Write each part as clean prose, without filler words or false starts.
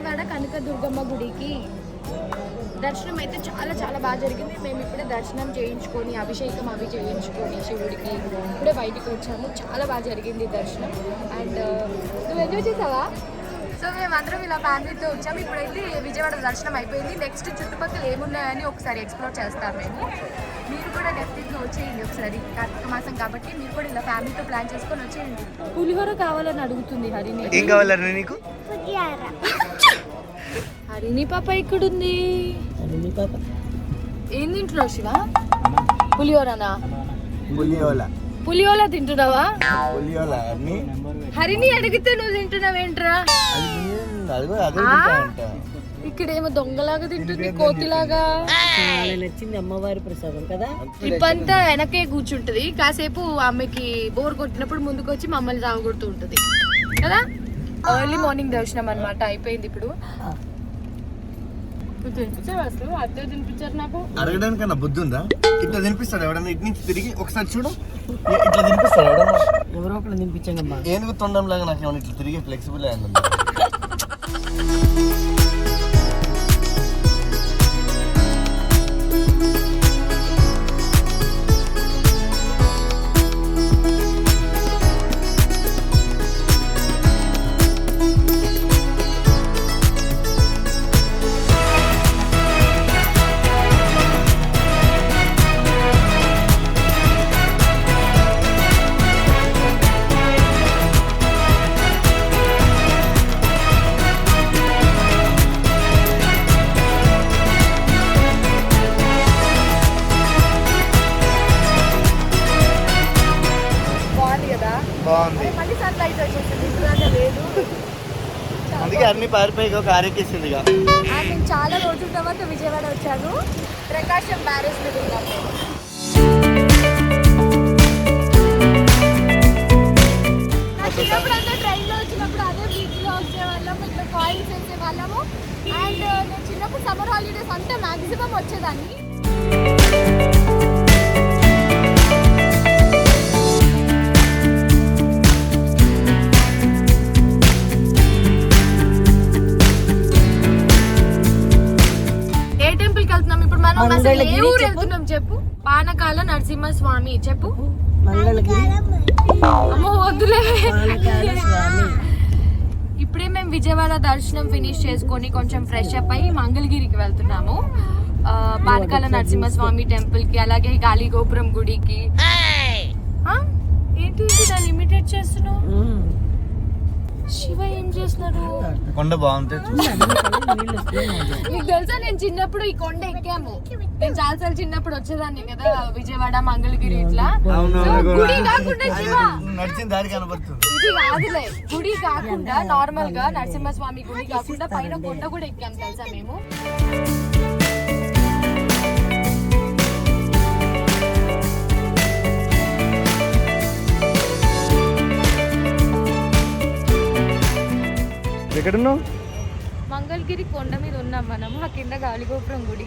విజయవాడ కనకదుర్గమ్మ గుడికి దర్శనం అయితే చాలా చాలా బాగా జరిగింది. మేము ఇప్పుడే దర్శనం చేయించుకొని అభిషేకం అవి చేయించుకొని శివుడికి ఇప్పుడే బయటికి వచ్చాము. చాలా బాగా జరిగింది దర్శనం. అండ్ నువ్వు ఎంజాయ్ చేసావా? సో మేమందరం ఇలా ఫ్యామిలీతో వచ్చాము. ఇప్పుడైతే విజయవాడ దర్శనం అయిపోయింది. నెక్స్ట్ చుట్టుపక్కల ఏమున్నాయని ఒకసారి ఎక్స్ప్లోర్ చేస్తాం మేము. మీరు కూడా డెఫినెట్గా వచ్చేయండి ఒకసారి. కార్తీక మాసం కాబట్టి మీరు కూడా ఇలా ఫ్యామిలీతో ప్లాన్ చేసుకొని వచ్చేయండి. పులిహోర కావాలని అడుగుతుంది హరిణి. ఏం కావాలని నీకు? హరిణి పాప ఇక్కడుంది. ఏం తింటున్నావు శివ? పులిహోరనా? పులిహోర తింటున్నావా? హరిని అడిగితే నువ్వు తింటున్నావేంట్రా? ఇక్కడేమో దొంగలాగా తింటుంది, కోతిలాగా. నచ్చింది అమ్మవారి ప్రసాదం కదా. ఇప్పంతా వెనకే కూర్చుంటది. కాసేపు ఆమెకి బోర్ కొట్టినప్పుడు ముందుకు వచ్చి మమ్మల్ని తాగొడుతూ ఉంటది కదా. ఎర్లీ మార్నింగ్ దర్శనం అన్నమాట అయిపోయింది. ఇప్పుడు తినిపించారు అసలు అత్తే తినిపించారు. నాకు అడగడానికన్నా బుద్ధి ఉందా? ఇట్లా తినిపిస్తాడు ఎవడన్నా? ఇటు నుంచి తిరిగి ఒకసారి చూడు, ఇట్లా తినిపిస్తాడు ఎవడన్నా? ఎవరో ఒకళ్ళు తినిపించాங்கమ్మా. ఏనుగు తొండం లాగా నాకు ఏమైనా ఇట్లా తిరిగి ఫ్లెక్సిబుల్ అయింది. బాగుంది. అందుకే అన్ని పారిపోయి ఒక ఆరెక్కేసింది. నేను చాలా రోజుల తర్వాత విజయవాడ వచ్చాను. ప్రకాశం బ్యారేజ్ మీద ఉన్నాము. చిన్నప్పుడు అంతా ట్రైన్లో వచ్చినప్పుడు అదే బీచ్లో వచ్చేవాళ్ళము, ఇట్లా కాయిన్స్ వేసేవాళ్ళము. అండ్ నేను చిన్నప్పుడు సమ్మర్ హాలిడేస్ అంతా మ్యాక్సిమం వచ్చేదాన్ని. ఏ ఊరు వెళ్తున్నాం చెప్పు? పానకాల నరసింహస్వామి చెప్పు. అమ్మో వద్దులే. ఇప్పుడే మేము విజయవాడ దర్శనం ఫినిష్ చేసుకొని కొంచెం ఫ్రెష్ అప్ అయ్యి మంగళగిరికి వెళ్తున్నాము. పానకాల నరసింహస్వామి టెంపుల్ కి, అలాగే గాలి గోపురం గుడికి. ఏంటి దాన్ని ఇమిటేట్ చేస్తున్నావు? శివ ఏం చేస్తున్నాడు? కొండ బాగుంది. మీకు తెలుసా నేను చిన్నప్పుడు ఈ కొండ ఎక్కాము. నేను చాలాసార్లు చిన్నప్పుడు వచ్చేదాన్ని కదా విజయవాడ మంగళగిరి ఇట్లా. గుడి కాకుండా శివ నడిచిన దారి కనబడుతుంది. ఇది కాదులే, గుడి కాకుండా నార్మల్ గా నరసింహస్వామి గుడి కాకుండా పైన కొండ కూడా ఎక్కాము తెలుసా మేము. ఎక్కడున్నావు? మంగళగిరి కొండ మీద ఉన్నాం మనం. ఆ కింద గాలిగోపురం గుడి.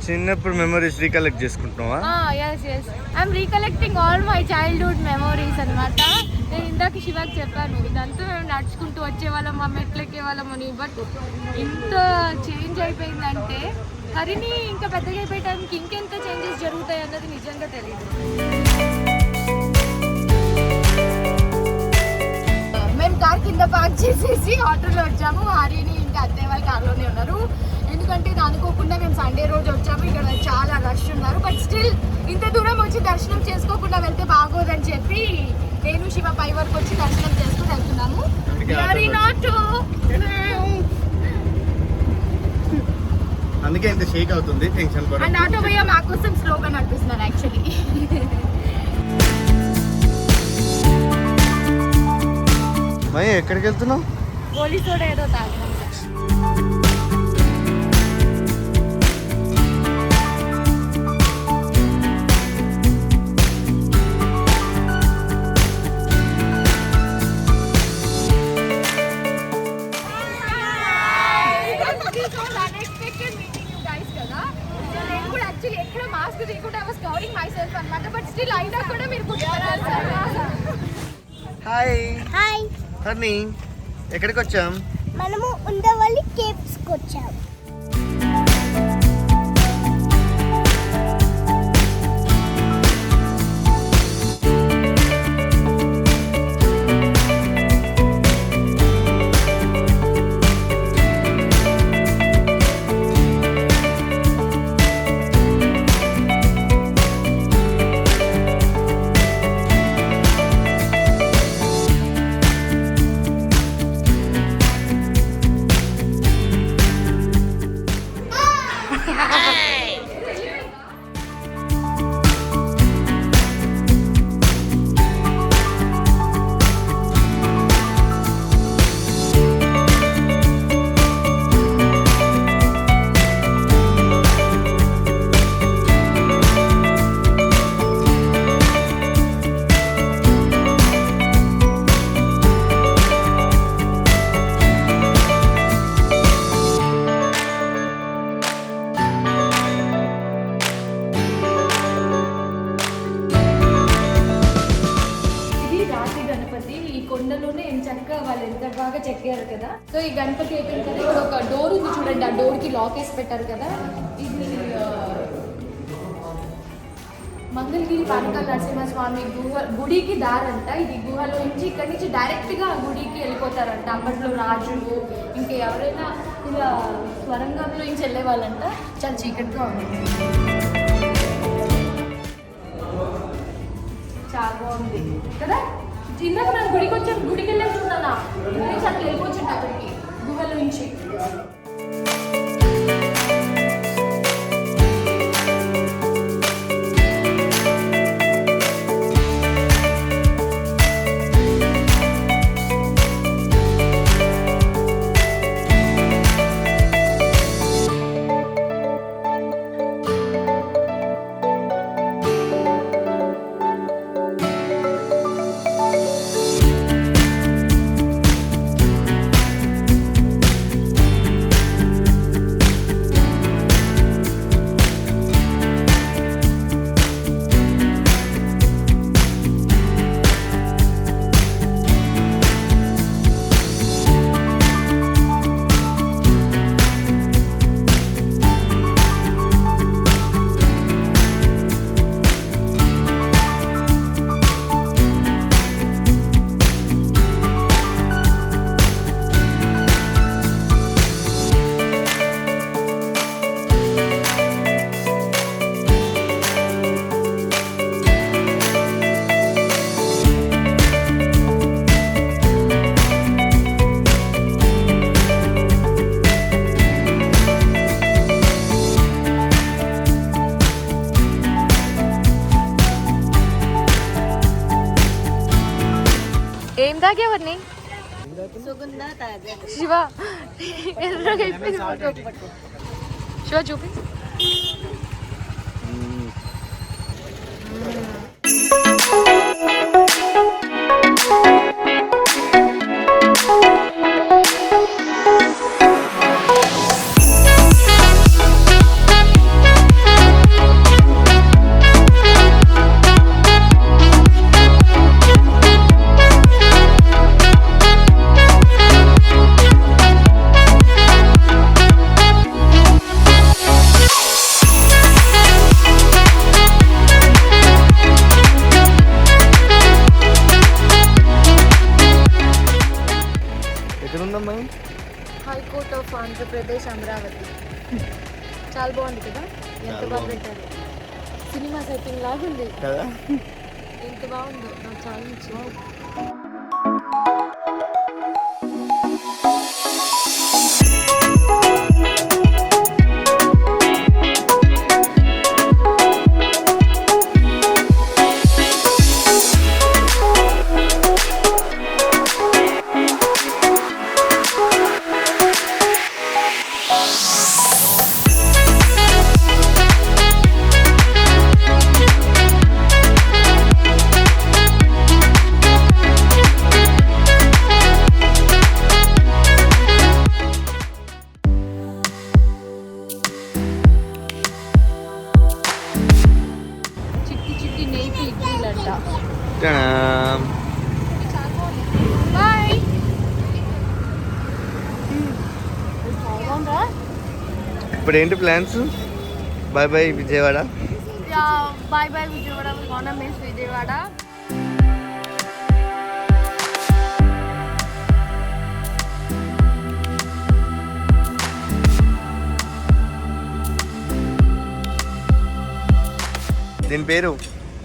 చిన్నప్పుడు మెమరీస్ రీకలెక్ట్ చేసుకుంటున్నావా? yes I'm recollecting all my childhood memories అన్నమాట. నేను ఇందాక శివాకి చెప్పాను ఇదంతా మేము నడుచుకుంటూ వచ్చేవాళ్ళం, మా మెట్లు ఎక్కేవాళ్ళం అని. బట్ ఇంత చేంజ్ అయిపోయిందంటే హరిని ఇంకా పెద్దగా అయిపోయే టైంకి ఇంకెంత చేంజెస్ జరుగుతాయి అన్నది నిజంగా తెలియదు. మేము కార్ కింద పార్క్ చేసేసి ఆటోలో వచ్చాము. హరిని ఇంకా అత్తయ్య వాళ్ళ కార్లోనే ఉన్నారు. ఎందుకంటే ఇది అనుకోకుండా మేము సండే రోజు వచ్చాము. ఇక్కడ చాలా రష్ ఉన్నారు. బట్ స్టిల్ ఇంత దూరం వచ్చి దర్శనం చేసుకోకుండా వెళ్తే బాగోదని చెప్పి నేను శివ పై వరకు వచ్చి దర్శనం చేసుకుని వెళ్తున్నాము. అందుకే ఇంత షేక్ అవుతుంది. టెన్షన్ పడకు. అండ్ ఆటో భయ్య మా కోసం స్లోగా నడిపిస్తున్నారు యాక్చువల్లీ. ఎక్కడికి వెళ్తున్నావు? పోలీసు కూడా ఏదో తాగినాం. ఎక్కడ మాస్క్ తీయకుండా I was covering myself అన్నమాట. బట్ స్టిల్ అయినా కూడా మీరు హాయ్ హాయ్ హర్ని, ఎక్కడికి వచ్చాం? మనము ఉండవల్లి కేవ్స్కి వచ్చాము. కొండలోనే చక్కగా వాళ్ళు ఎంత బాగా చెక్కారు కదా. సో ఈ గణపతి అయిపోయిన కదా ఇక్కడ ఒక డోర్ ఉంది చూడండి, ఆ డోర్కి లాక్ వేసి పెట్టారు కదా. ఇది మంగళగిరి పానకాల నరసింహస్వామి గుడికి దారంట. ఇది గుహలో నుంచి ఇక్కడ నుంచి డైరెక్ట్గా గుడికి వెళ్ళిపోతారంట. అప్పట్లో రాజులు ఇంకా ఎవరైనా ఇలా స్వరంగంలో నుంచి వెళ్ళే వాళ్ళంట. చాలా చీకటిగా ఉంది, చాలా బాగుంది కదా. ఇందాక మనం గుడికి వచ్చాం, గుడికి వెళ్ళాం చూడాలా, అట్లా వెళ్ళిపోవచ్చు అక్కడికి గుహల నుంచి. ఏం తాగేవారిని శివ శివ చూపి. High court of Andhra Pradesh Amaravati. చాలా బాగుంది కదా, ఎంత బాగా పెట్టారు. సినిమా సెట్టింగ్ లాగా ఉంది కదా, ఎంత బాగుందో, నాకు చాలా నచ్చింది. ఇప్పుడు ఏంటి plans? Bye bye Vijayawada. Bye bye Vijayawada. Gonna miss Vijayawada. దీని పేరు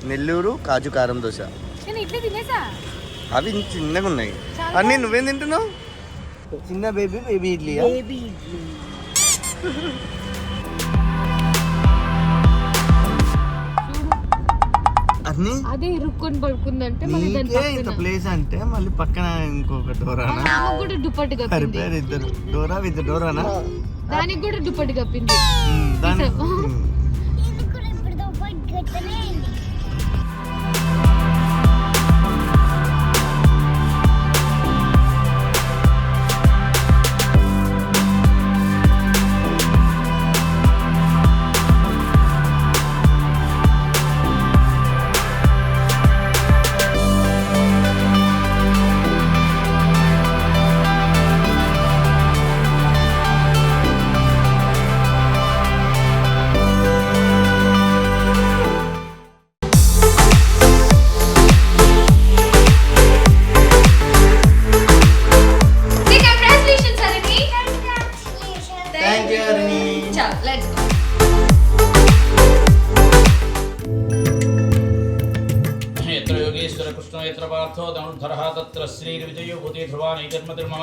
నెల్లూరు కాజు కారం దోశ. నేను ఇడ్లీ తినేసా. అవి చిన్నగా ఉన్నాయి. అన్నీ నువ్వేం తింటున్నావు? చిన్న బేబీ ఇడ్లీ. బేబీ ఇడ్లీ. అన్ని అదే ఇరుక్కొని పడుకుందంటే మళ్ళీ దాని నీకే ఇంత ప్లేస్ అంటే మళ్ళీ పక్కన ఇంకొక డోరానా? ఆమెకు కూడా దుప్పటి కప్పింది. సరిపోయారు ఇద్దరు. డోరా విత్ డోరానా? దానికి కూడా దుప్పటి కప్పింది. దాని ఇది కూడా ఇప్పుడు పోయి గట్టనే అయింది. Thank you Aruni. Let's go. यत्र योगेश्वर कृष्ण यत्र पार्थो धनुर्धरः तत्र श्रीर्विजयो भूति ध्रुवा नैजन्मतिर्मम